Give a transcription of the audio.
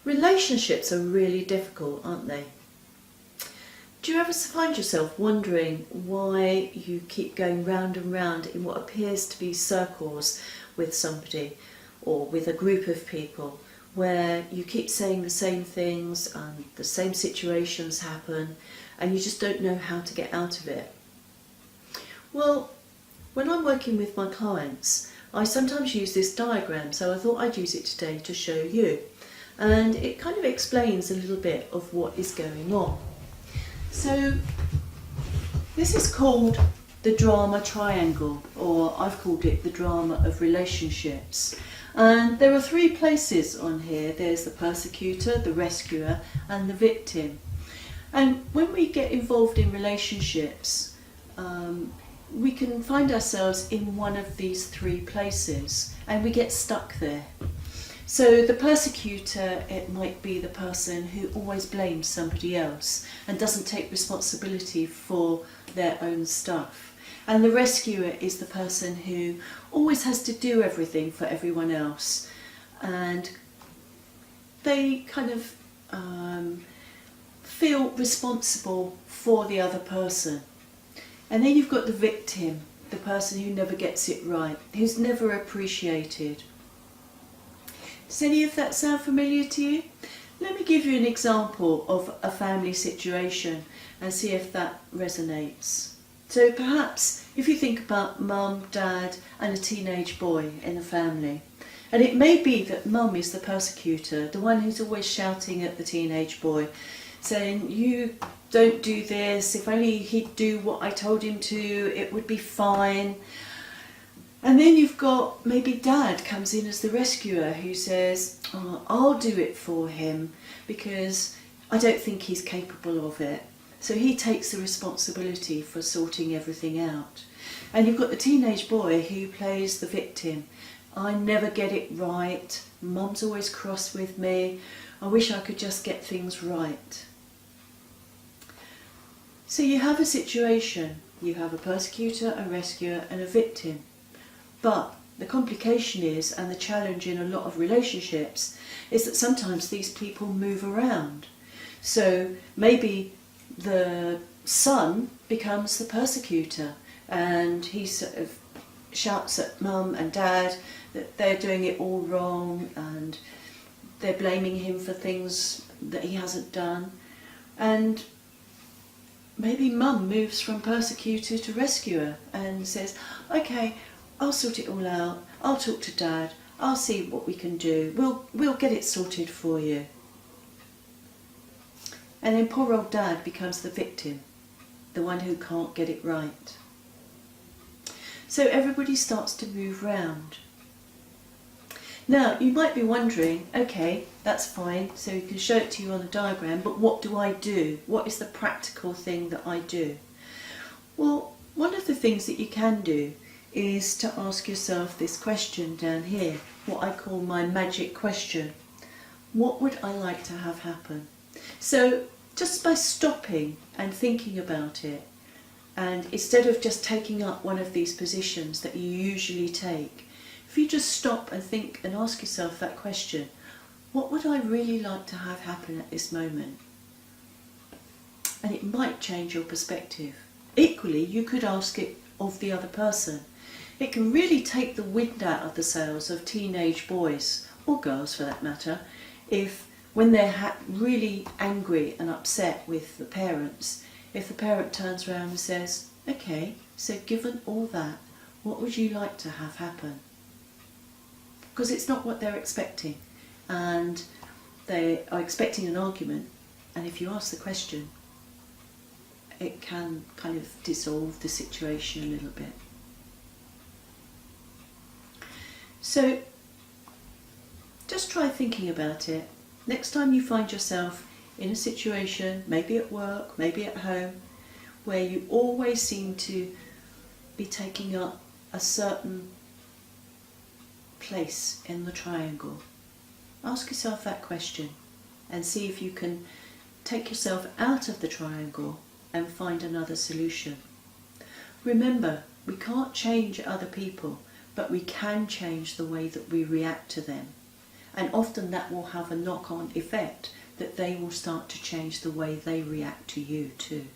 Relationships are really difficult, aren't they? Do you ever find yourself wondering why you keep going round and round in what appears to be circles with somebody or with a group of people, where you keep saying the same things and the same situations happen and you just don't know how to get out of it? Well, when I'm working with my clients, I sometimes use this diagram, so I thought I'd use it today to show you. And it kind of explains a little bit of what is going on. So this is called the drama triangle, or I've called it the drama of relationships. And there are three places on here. There's the persecutor, the rescuer, and the victim. And when we get involved in relationships, we can find ourselves in one of these three places and we get stuck there. So the persecutor, it might be the person who always blames somebody else and doesn't take responsibility for their own stuff. And the rescuer is the person who always has to do everything for everyone else. And they kind of feel responsible for the other person. And then you've got the victim, the person who never gets it right, who's never appreciated. Does any of that sound familiar to you? Let me give you an example of a family situation and see if that resonates. So perhaps if you think about mum, dad and a teenage boy in the family, and it may be that mum is the persecutor, the one who's always shouting at the teenage boy, saying, "You don't do this, if only he'd do what I told him to, it would be fine." And then you've got maybe dad comes in as the rescuer who says, "Oh, I'll do it for him because I don't think he's capable of it." So he takes the responsibility for sorting everything out. And you've got the teenage boy who plays the victim. "I never get it right, mum's always cross with me, I wish I could just get things right." So you have a situation, you have a persecutor, a rescuer and a victim. But the complication is, and the challenge in a lot of relationships, is that sometimes these people move around. So maybe the son becomes the persecutor and he sort of shouts at mum and dad that they're doing it all wrong and they're blaming him for things that he hasn't done. And maybe mum moves from persecutor to rescuer and says, "Okay, I'll sort it all out, I'll talk to dad, I'll see what we can do, we'll get it sorted for you." And then poor old dad becomes the victim, the one who can't get it right. So everybody starts to move round. Now you might be wondering, okay, that's fine, so you can show it to you on a diagram, but what do I do? What is the practical thing that I do? Well, one of the things that you can do is to ask yourself this question down here, what I call my magic question. What would I like to have happen? So just by stopping and thinking about it, and instead of just taking up one of these positions that you usually take, if you just stop and think and ask yourself that question, what would I really like to have happen at this moment? And it might change your perspective. Equally, you could ask it of the other person. It can really take the wind out of the sails of teenage boys, or girls for that matter, if when they're really angry and upset with the parents, if the parent turns around and says, "Okay, so given all that, what would you like to have happen?" Because it's not what they're expecting, and they are expecting an argument, and if you ask the question, it can kind of dissolve the situation a little bit. So just try thinking about it. Next time you find yourself in a situation, maybe at work, maybe at home, where you always seem to be taking up a certain place in the triangle, ask yourself that question and see if you can take yourself out of the triangle and find another solution. Remember, we can't change other people, but we can change the way that we react to them. And often that will have a knock-on effect that they will start to change the way they react to you too.